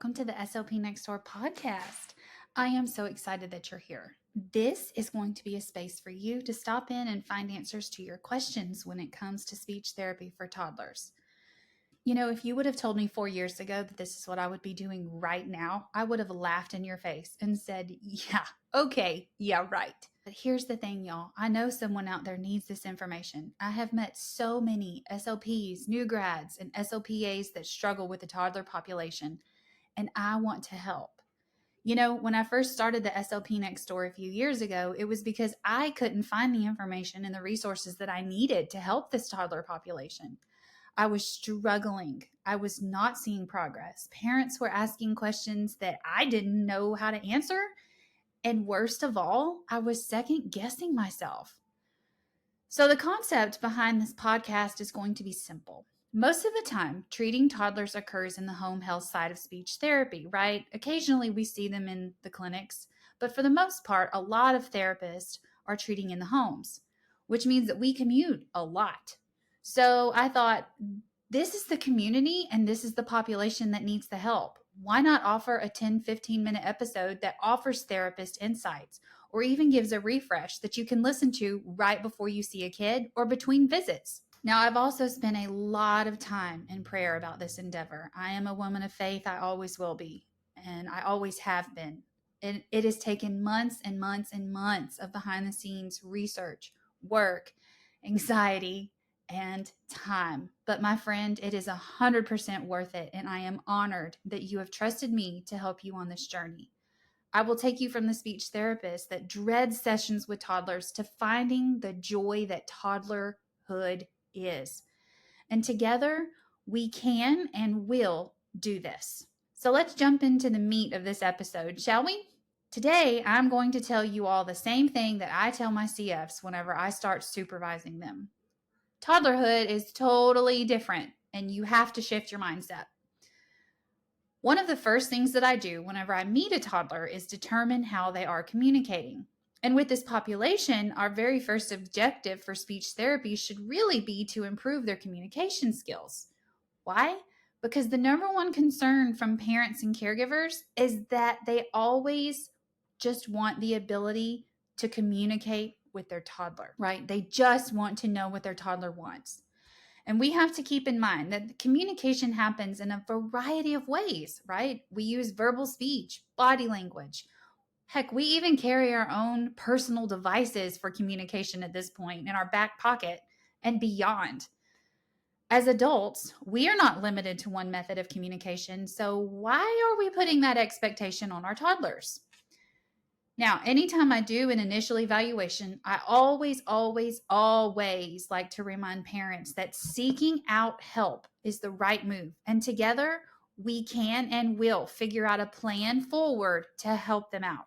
welcome to the SLP Next Door podcast. I am so excited that you're here. This is going to be a space for you to stop in and find answers to your questions when it comes to speech therapy for toddlers. You know, if you would have told me 4 years ago that this is what I would be doing right now, I would have laughed in your face and said, yeah, right. But here's the thing, y'all. I know someone out there needs this information. I have met so many SLPs, new grads, and SLPAs that struggle with the toddler population, and I want to help. You know, when I first started the SLP Next Door a few years ago, it was because I couldn't find the information and the resources that I needed to help this toddler population. I was struggling. I was not seeing progress. Parents were asking questions that I didn't know how to answer. And worst of all, I was second guessing myself. So the concept behind this podcast is going to be simple. Most of the time, treating toddlers occurs in the home health side of speech therapy, right? Occasionally we see them in the clinics, but for the most part, a lot of therapists are treating in the homes, which means that we commute a lot. So I thought, this is the community and this is the population that needs the help. Why not offer a 10-15-minute episode that offers therapist insights or even gives a refresh that you can listen to right before you see a kid or between visits? Now, I've also spent a lot of time in prayer about this endeavor. I am a woman of faith. I always will be, and I always have been. And it has taken months and months and months of behind the scenes research, work, anxiety, and time. But my friend, it is 100% worth it, and I am honored that you have trusted me to help you on this journey. I will take you from the speech therapist that dreads sessions with toddlers to finding the joy that toddlerhood is. And together, we can and will do this. So let's jump into the meat of this episode, shall we? Today, I'm going to tell you all the same thing that I tell my CFs whenever I start supervising them. Toddlerhood is totally different, and you have to shift your mindset. One of the first things that I do whenever I meet a toddler is determine how they are communicating. And with this population, our very first objective for speech therapy should really be to improve their communication skills. Why? Because the number one concern from parents and caregivers is that they always just want the ability to communicate with their toddler, right? They just want to know what their toddler wants. And we have to keep in mind that communication happens in a variety of ways, right? We use verbal speech, body language. Heck, we even carry our own personal devices for communication at this point in our back pocket and beyond. As adults, we are not limited to one method of communication, so why are we putting that expectation on our toddlers? Now, anytime I do an initial evaluation, I always like to remind parents that seeking out help is the right move. And together, we can and will figure out a plan forward to help them out.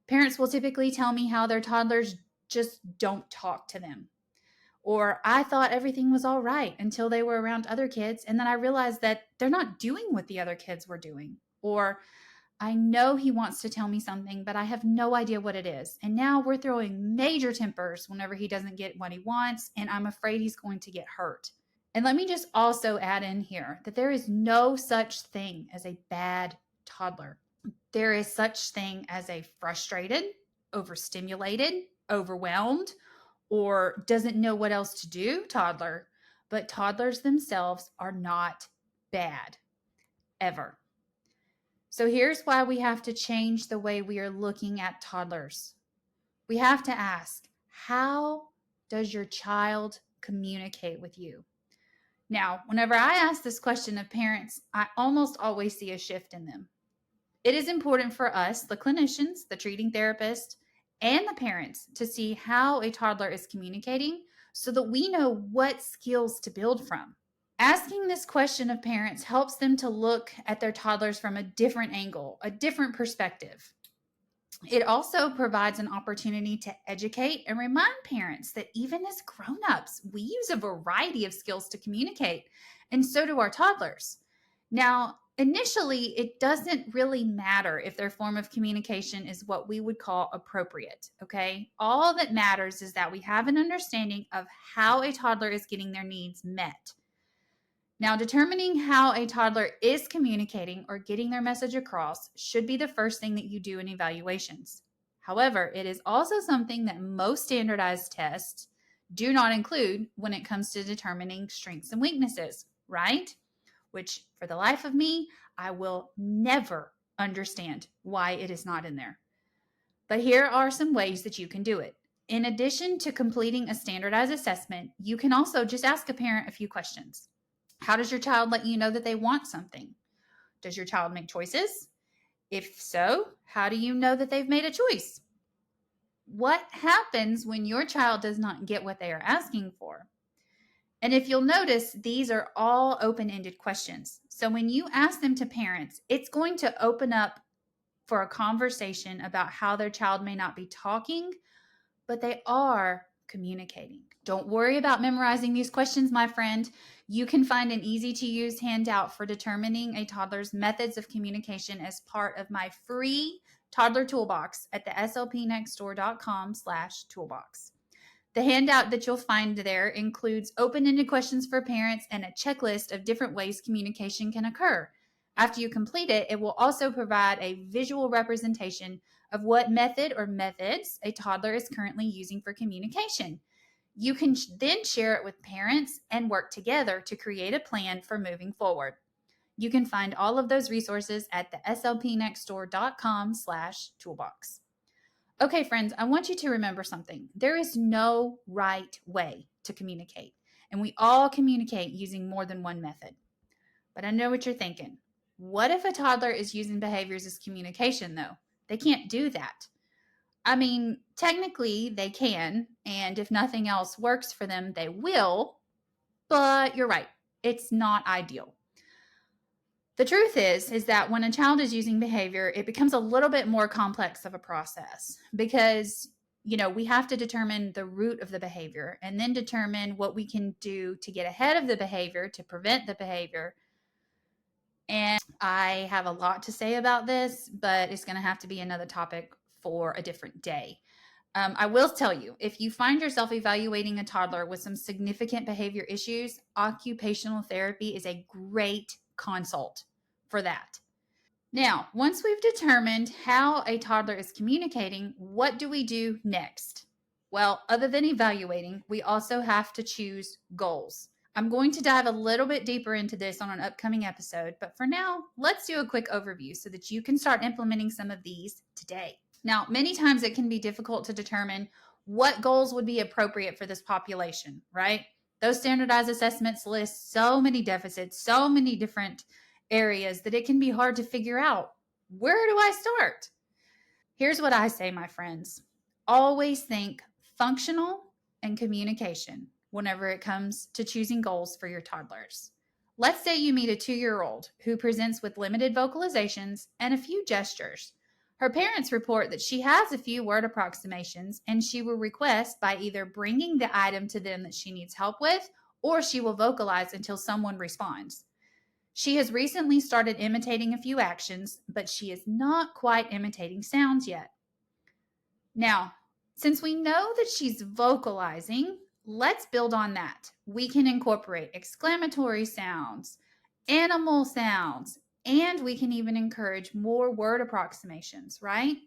Parents will typically tell me how their toddlers just don't talk to them. Or I thought everything was all right until they were around other kids, and then I realized that they're not doing what the other kids were doing. Or I know he wants to tell me something, but I have no idea what it is. And now we're throwing major tempers whenever he doesn't get what he wants, and I'm afraid he's going to get hurt. And let me just also add in here that there is no such thing as a bad toddler. There is such thing as a frustrated, overstimulated, overwhelmed, or doesn't know what else to do toddler. But toddlers themselves are not bad, ever. So here's why we have to change the way we are looking at toddlers. We have to ask, how does your child communicate with you? Now, whenever I ask this question of parents, I almost always see a shift in them. It is important for us, the clinicians, the treating therapist, and the parents to see how a toddler is communicating so that we know what skills to build from. Asking this question of parents helps them to look at their toddlers from a different angle, a different perspective. It also provides an opportunity to educate and remind parents that even as grown-ups, we use a variety of skills to communicate, and so do our toddlers. Now, initially, it doesn't really matter if their form of communication is what we would call appropriate, okay? All that matters is that we have an understanding of how a toddler is getting their needs met. Now, determining how a toddler is communicating or getting their message across should be the first thing that you do in evaluations. However, it is also something that most standardized tests do not include when it comes to determining strengths and weaknesses, right? Which, for the life of me, I will never understand why it is not in there. But here are some ways that you can do it. In addition to completing a standardized assessment, you can also just ask a parent a few questions. How does your child let you know that they want something? Does your child make choices? If so, how do you know that they've made a choice? What happens when your child does not get what they are asking for? And if you'll notice, these are all open ended questions. So when you ask them to parents, it's going to open up for a conversation about how their child may not be talking, but they are communicating. Don't worry about memorizing these questions, my friend. You can find an easy to use handout for determining a toddler's methods of communication as part of my free toddler toolbox at the slpnextdoor.com/toolbox. The handout that you'll find there includes open-ended questions for parents and a checklist of different ways communication can occur. After you complete it, it will also provide a visual representation of what method or methods a toddler is currently using for communication. You can then share it with parents and work together to create a plan for moving forward. You can find all of those resources at the slpnextdoor.com/toolbox. Okay, friends, I want you to remember something. There is no right way to communicate, and we all communicate using more than one method. But I know what you're thinking. What if a toddler is using behaviors as communication, though? They can't do that. I mean, technically they can, and if nothing else works for them, they will, but you're right. It's not ideal. The truth is that when a child is using behavior, it becomes a little bit more complex of a process because, we have to determine the root of the behavior and then determine what we can do to get ahead of the behavior, to prevent the behavior. And I have a lot to say about this, but it's going to have to be another topic for a different day. I will tell you, if you find yourself evaluating a toddler with some significant behavior issues, occupational therapy is a great consult for that. Now, once we've determined how a toddler is communicating, what do we do next? Well, other than evaluating, we also have to choose goals. I'm going to dive a little bit deeper into this on an upcoming episode, but for now, let's do a quick overview so that you can start implementing some of these today. Now, many times it can be difficult to determine what goals would be appropriate for this population, right? Those standardized assessments list so many deficits, so many different areas that it can be hard to figure out. Where do I start? Here's what I say, my friends. Always think functional and communication whenever it comes to choosing goals for your toddlers. Let's say you meet a 2-year-old who presents with limited vocalizations and a few gestures. Her parents report that she has a few word approximations and she will request by either bringing the item to them that she needs help with or she will vocalize until someone responds. She has recently started imitating a few actions, but she is not quite imitating sounds yet. Now, since we know that she's vocalizing, let's build on that. We can incorporate exclamatory sounds, animal sounds, and we can even encourage more word approximations, right?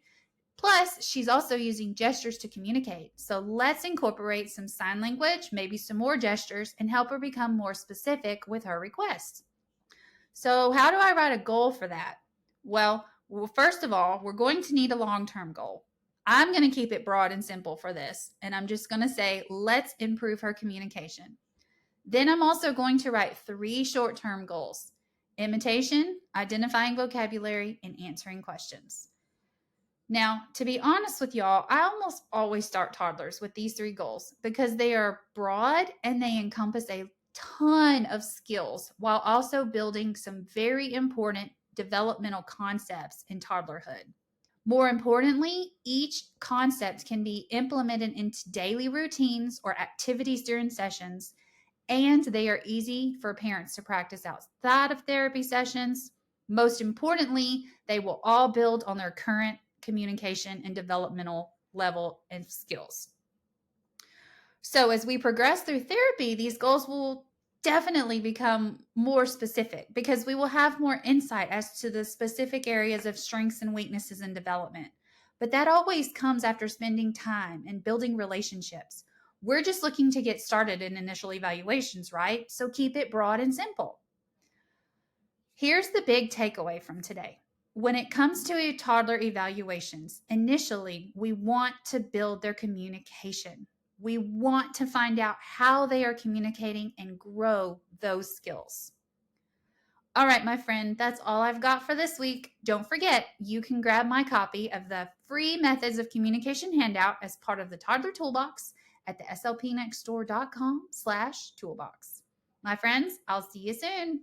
Plus, she's also using gestures to communicate. So let's incorporate some sign language, maybe some more gestures, and help her become more specific with her requests. So, how do I write a goal for that? Well, first of all, we're going to need a long-term goal. I'm going to keep it broad and simple for this, and I'm just going to say, let's improve her communication. Then I'm also going to write 3 short-term goals: imitation, identifying vocabulary, and answering questions. Now, to be honest with y'all, I almost always start toddlers with these 3 goals because they are broad and they encompass a ton of skills while also building some very important developmental concepts in toddlerhood. More importantly, each concept can be implemented into daily routines or activities during sessions, and they are easy for parents to practice outside of therapy sessions. Most importantly, they will all build on their current communication and developmental level and skills. So as we progress through therapy, these goals will definitely become more specific because we will have more insight as to the specific areas of strengths and weaknesses in development. But that always comes after spending time and building relationships. We're just looking to get started in initial evaluations, right? So keep it broad and simple. Here's the big takeaway from today. When it comes to toddler evaluations, initially we want to build their communication. We want to find out how they are communicating and grow those skills. All right, my friend, that's all I've got for this week. Don't forget, you can grab my copy of the free Methods of Communication handout as part of the Toddler Toolbox at the slpnextdoor.com/toolbox. My friends, I'll see you soon.